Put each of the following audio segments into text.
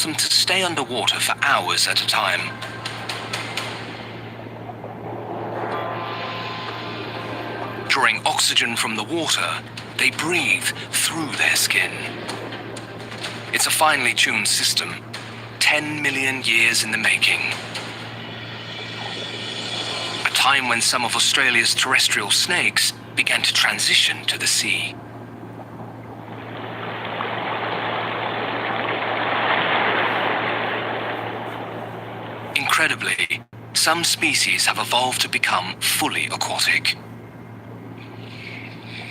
them to stay underwater for hours at a time. Drawing oxygen from the water, they breathe through their skin. It's a finely tuned system, 10 million years in the making. A time when some of Australia's terrestrial snakes began to transition to the sea. Incredibly, some species have evolved to become fully aquatic.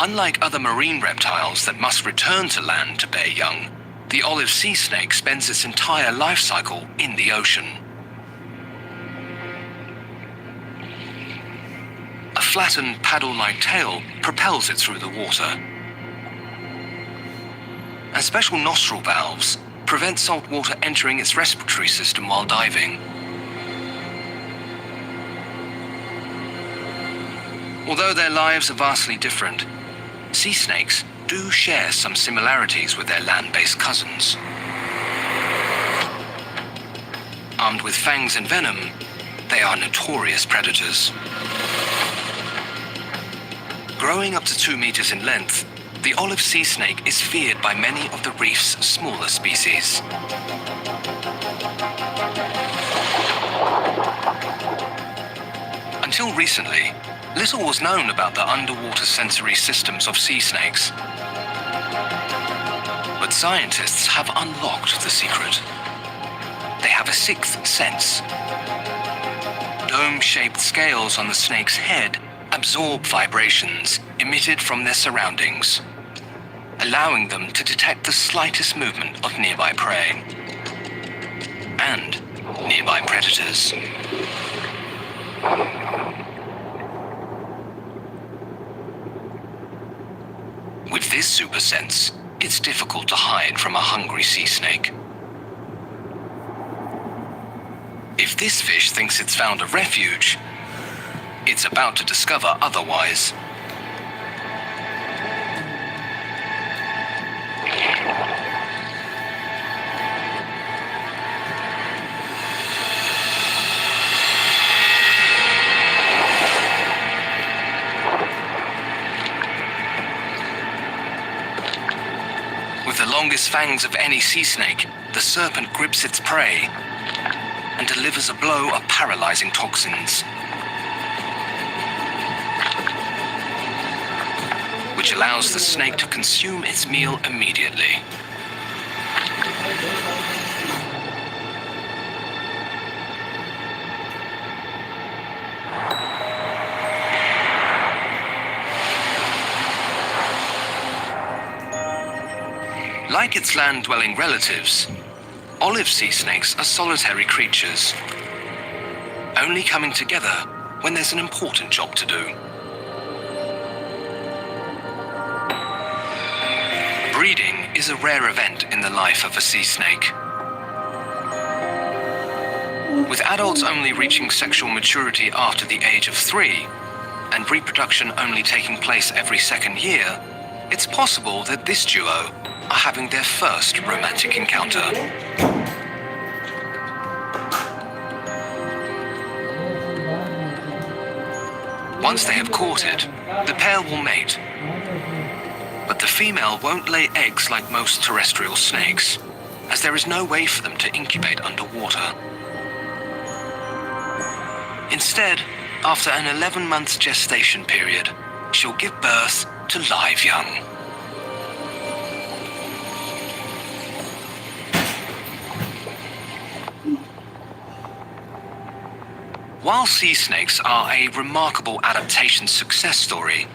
Unlike other marine reptiles that must return to land to bear young, the olive sea snake spends its entire life cycle in the ocean. A flattened paddle-like tail propels it through the water. And special nostril valves prevent salt water entering its respiratory system while diving. Although their lives are vastly different, sea snakes do share some similarities with their land-based cousins. Armed with fangs and venom, they are notorious predators. Growing up to 2 meters in length, the olive sea snake is feared by many of the reef's smaller species. Until recently, little was known about the underwater sensory systems of sea snakes. But scientists have unlocked the secret. They have a sixth sense. Dome-shaped scales on the snake's head absorb vibrations emitted from their surroundings, allowing them to detect the slightest movement of nearby prey and nearby predators. With this super sense, it's difficult to hide from a hungry sea snake. If this fish thinks it's found a refuge, it's about to discover otherwise. With the longest fangs of any sea snake, the serpent grips its prey and delivers a blow of paralyzing toxins, which allows the snake to consume its meal immediately. Like its land-dwelling relatives, olive sea snakes are solitary creatures, only coming together when there's an important job to do. Breeding is a rare event in the life of a sea snake. With adults only reaching sexual maturity after the age of 3, and reproduction only taking place every second year, it's possible that this duo are having their first romantic encounter. Once they have courted, the pair will mate. But the female won't lay eggs like most terrestrial snakes, as there is no way for them to incubate underwater. Instead, after an 11-month gestation period, she'll give birth to live young. While sea snakes are a remarkable adaptation success story,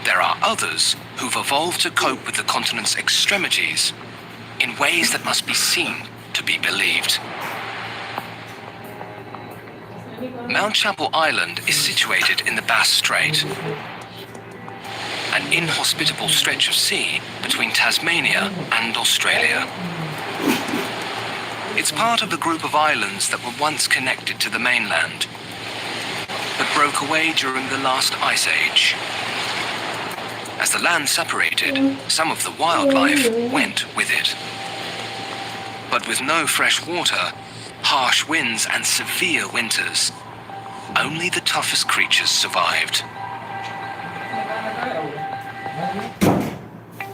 there are others who've evolved to cope with the continent's extremities in ways that must be seen to be believed. Mount Chapel Island is situated in the Bass Strait, an inhospitable stretch of sea between Tasmania and Australia. It's part of the group of islands that were once connected to the mainland, but broke away during the last ice age. As the land separated, some of the wildlife went with it. But with no fresh water, harsh winds and severe winters, only the toughest creatures survived.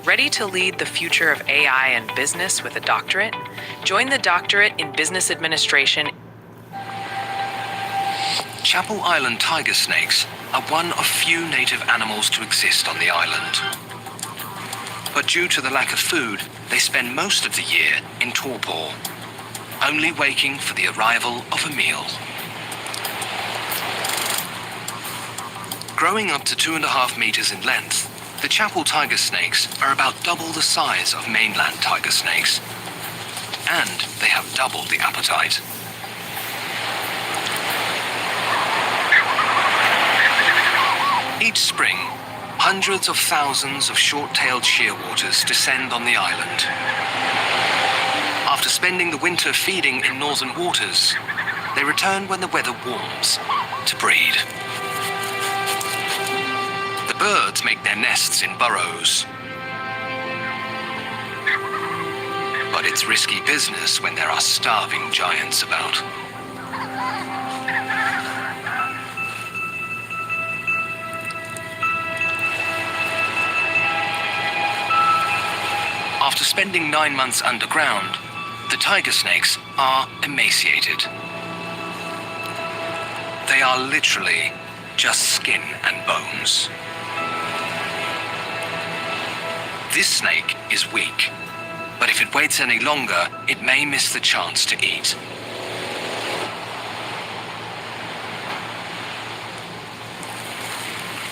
Ready to lead the future of AI and business with a doctorate? Join the Doctorate in Business Administration. Chapel Island tiger snakes are one of few native animals to exist on the island. But due to the lack of food, they spend most of the year in torpor, only waking for the arrival of a meal. Growing up to 2.5 meters in length, the Chapel tiger snakes are about double the size of mainland tiger snakes, and they have double the appetite. Each spring, hundreds of thousands of short-tailed shearwaters descend on the island. After spending the winter feeding in northern waters, they return when the weather warms to breed. The birds make their nests in burrows. But it's risky business when there are starving giants about. After spending 9 months underground, the tiger snakes are emaciated. They are literally just skin and bones. This snake is weak, but if it waits any longer, it may miss the chance to eat.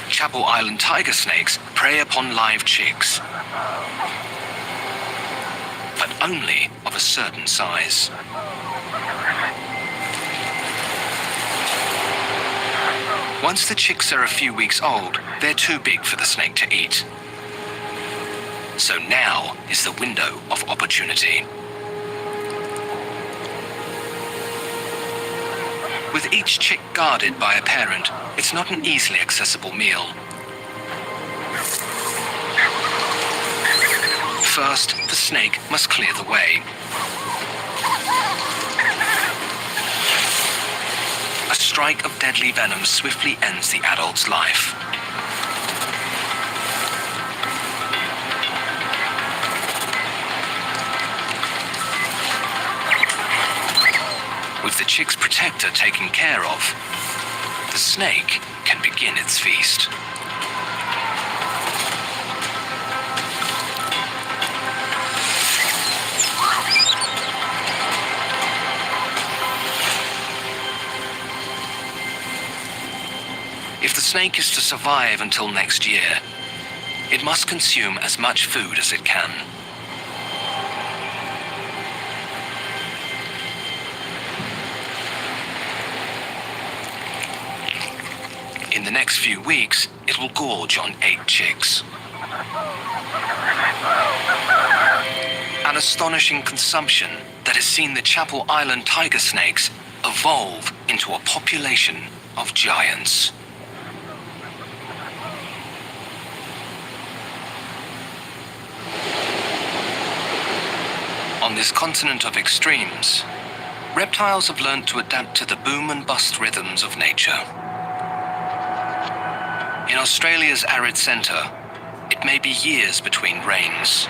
Chapel Island tiger snakes prey upon live chicks, but only of a certain size. Once the chicks are a few weeks old, they're too big for the snake to eat. So now is the window of opportunity. With each chick guarded by a parent, it's not an easily accessible meal. First, the snake must clear the way. A strike of deadly venom swiftly ends the adult's life. With the chick's protector taken care of, the snake can begin its feast. If the snake is to survive until next year, it must consume as much food as it can. In the next few weeks, it will gorge on 8 chicks. An astonishing consumption that has seen the Chapel Island tiger snakes evolve into a population of giants. On this continent of extremes, reptiles have learned to adapt to the boom and bust rhythms of nature. In Australia's arid centre, it may be years between rains.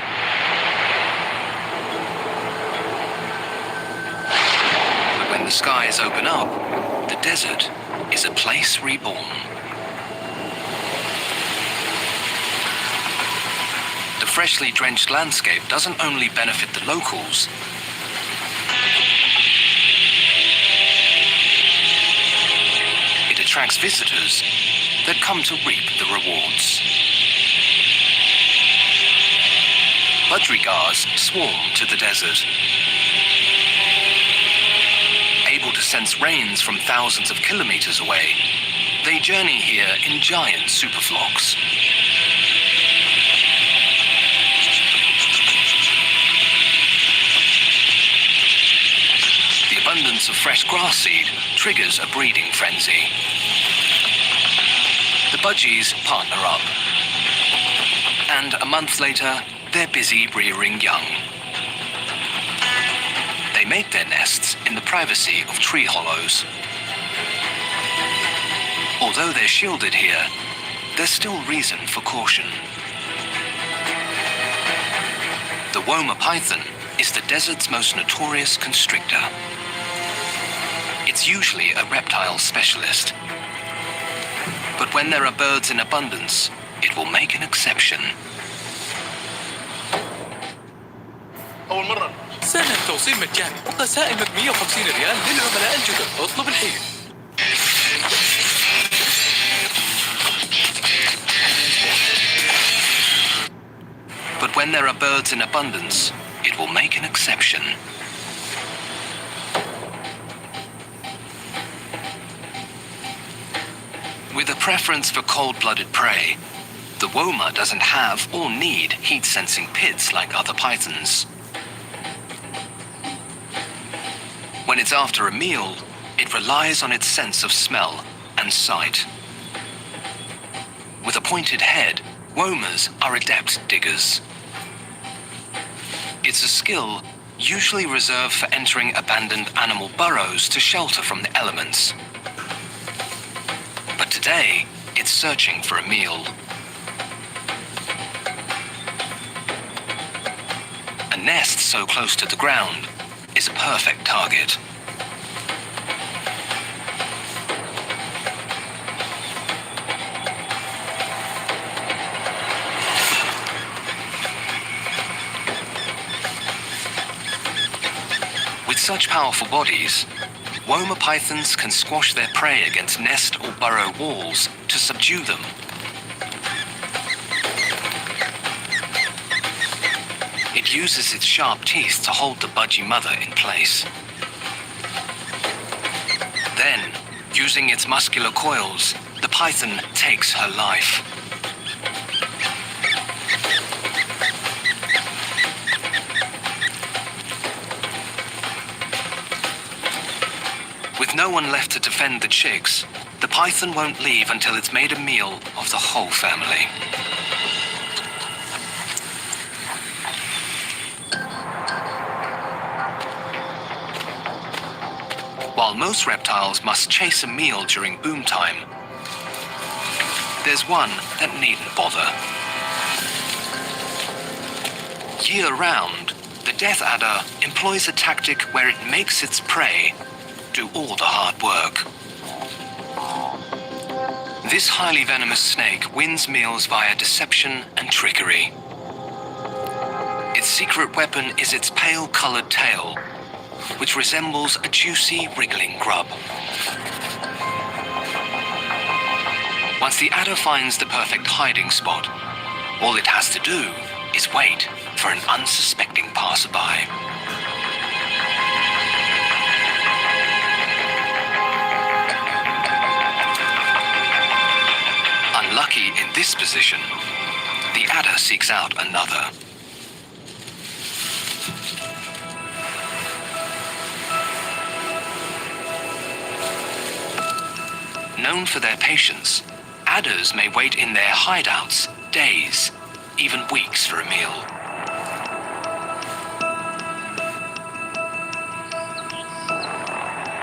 But when the skies open up, the desert is a place reborn. The freshly drenched landscape doesn't only benefit the locals, it attracts visitors that come to reap the rewards. Budgerigars swarm to the desert. Able to sense rains from thousands of kilometers away, they journey here in giant superflocks. The abundance of fresh grass seed triggers a breeding frenzy. The budgies partner up, and a month later, they're busy rearing young. make their nests in the privacy of tree hollows. Although they're shielded here, there's still reason for caution. The Woma python is the desert's most notorious constrictor. It's usually a reptile specialist. But when there are birds in abundance, it will make an exception. أول مرة سهل التوصيل مجاني وقسائم ب 150 ريال للعملاء الجدد. اطلب الحين. But when there are birds in abundance, it will make an exception. With a preference for cold-blooded prey, the Woma doesn't have or need heat-sensing pits like other pythons. When it's after a meal, it relies on its sense of smell and sight. With a pointed head, Womas are adept diggers. It's a skill usually reserved for entering abandoned animal burrows to shelter from the elements. But today, it's searching for a meal. A nest so close to the ground is a perfect target. With such powerful bodies, Woma pythons can squash their prey against nest or burrow walls to subdue them. It uses its sharp teeth to hold the budgie mother in place. Then, using its muscular coils, the python takes her life. With no one left to defend the chicks, the python won't leave until it's made a meal of the whole family. While most reptiles must chase a meal during boom time, there's one that needn't bother. Year-round, the death adder employs a tactic where it makes its prey do all the hard work. This highly venomous snake wins meals via deception and trickery. Its secret weapon is its pale-colored tail, which resembles a juicy, wriggling grub. Once the adder finds the perfect hiding spot, all it has to do is wait for an unsuspecting passerby. Unlucky in this position, the adder seeks out another. Known for their patience, adders may wait in their hideouts days, even weeks for a meal.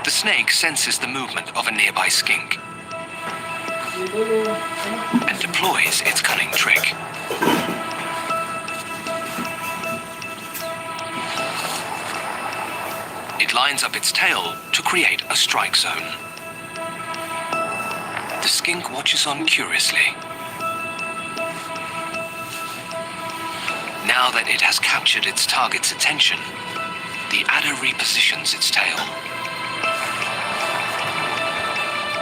The snake senses the movement of a nearby skink and deploys its cunning trick. It lines up its tail to create a strike zone. The skink watches on curiously. Now that it has captured its target's attention, the adder repositions its tail.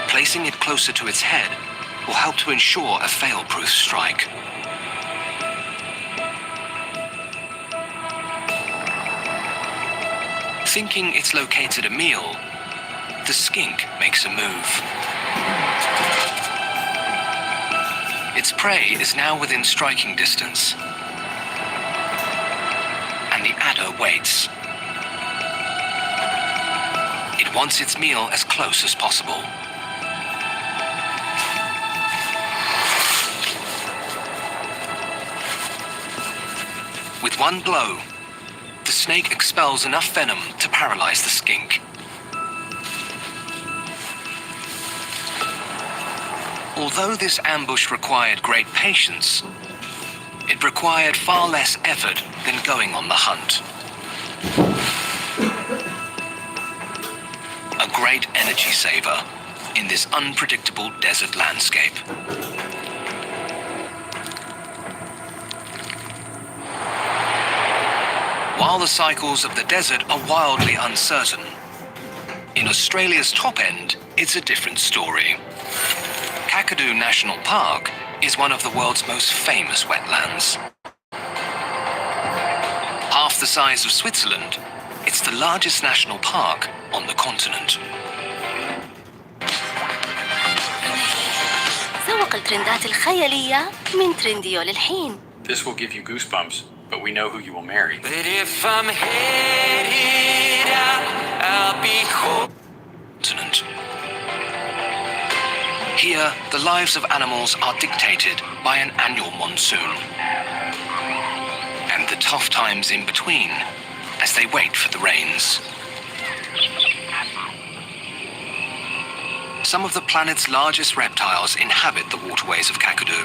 Placing it closer to its head will help to ensure a fail-proof strike. Thinking it's located a meal, the skink makes a move. Its prey is now within striking distance, and the adder waits. It wants its meal as close as possible. With one blow, the snake expels enough venom to paralyze the skink. Although this ambush required great patience, it required far less effort than going on the hunt. A great energy saver in this unpredictable desert landscape. While the cycles of the desert are wildly uncertain, in Australia's top end, it's a different story. Kakadu National Park is one of the world's most famous wetlands. Half the size of Switzerland, it's the largest national park on the continent. سوق الترندات الخيالية من ترنديو للحين. This will give you goosebumps, but we know who you will marry. But if I'm headed out, I'll be home. Continent. Here, the lives of animals are dictated by an annual monsoon and the tough times in between as they wait for the rains. Some of the planet's largest reptiles inhabit the waterways of Kakadu.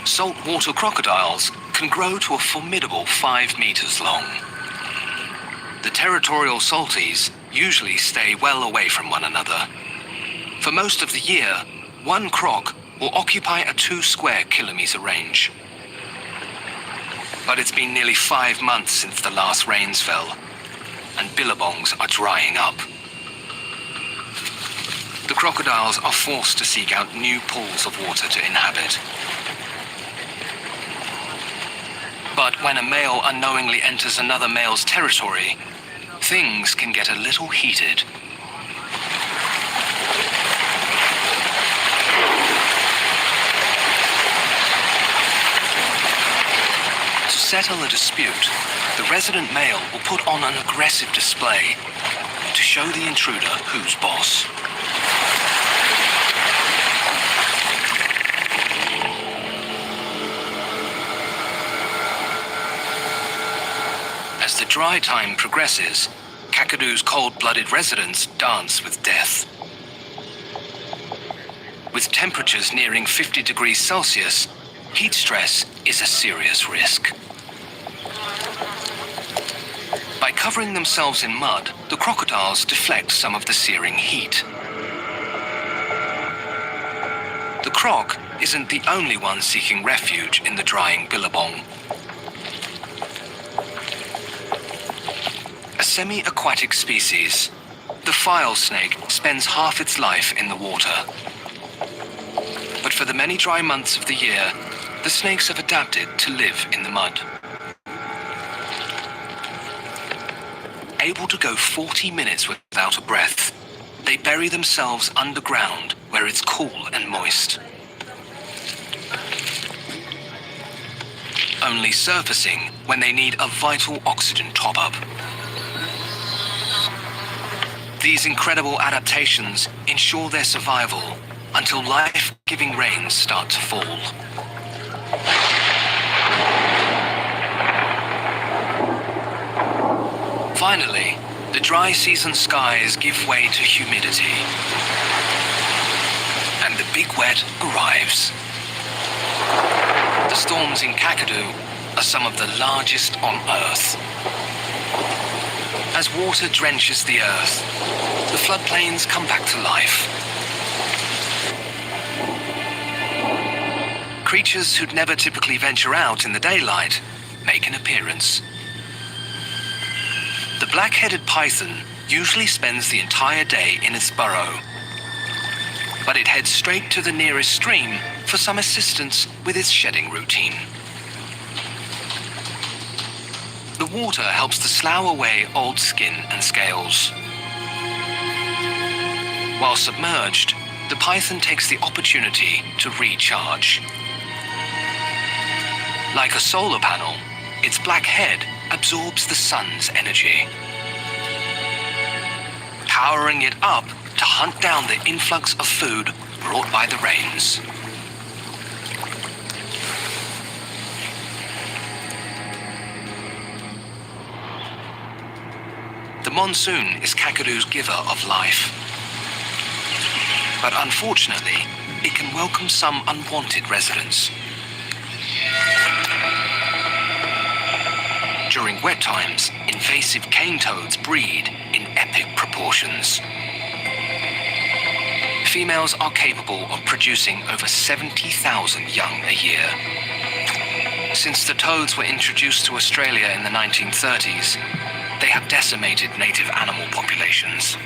Saltwater crocodiles can grow to a formidable 5 meters long. The territorial salties usually stay well away from one another. For most of the year, one croc will occupy a 2 square kilometer range. But it's been nearly 5 months since the last rains fell, and billabongs are drying up. The crocodiles are forced to seek out new pools of water to inhabit. But when a male unknowingly enters another male's territory, things can get a little heated. To settle a dispute, the resident male will put on an aggressive display to show the intruder who's boss. As the dry time progresses, Kakadu's cold-blooded residents dance with death. With temperatures nearing 50 degrees Celsius, heat stress is a serious risk. By covering themselves in mud, the crocodiles deflect some of the searing heat. The croc isn't the only one seeking refuge in the drying billabong. A semi-aquatic species, the file snake spends half its life in the water. But for the many dry months of the year, the snakes have adapted to live in the mud. Able to go 40 minutes without a breath, they bury themselves underground where it's cool and moist. Only surfacing when they need a vital oxygen top-up. These incredible adaptations ensure their survival until life-giving rains start to fall. Finally, the dry season skies give way to humidity, and the big wet arrives. The storms in Kakadu are some of the largest on Earth. As water drenches the earth, the floodplains come back to life. Creatures who'd never typically venture out in the daylight make an appearance. The black-headed python usually spends the entire day in its burrow, but it heads straight to the nearest stream for some assistance with its shedding routine. The water helps to slough away old skin and scales. While submerged, the python takes the opportunity to recharge. Like a solar panel, its black head absorbs the sun's energy, powering it up to hunt down the influx of food brought by the rains. The monsoon is Kakadu's giver of life. But unfortunately, it can welcome some unwanted residents. During wet times, invasive cane toads breed in epic proportions. Females are capable of producing over 70,000 young a year. Since the toads were introduced to Australia in the 1930s, they have decimated native animal populations.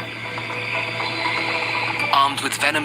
Armed with venom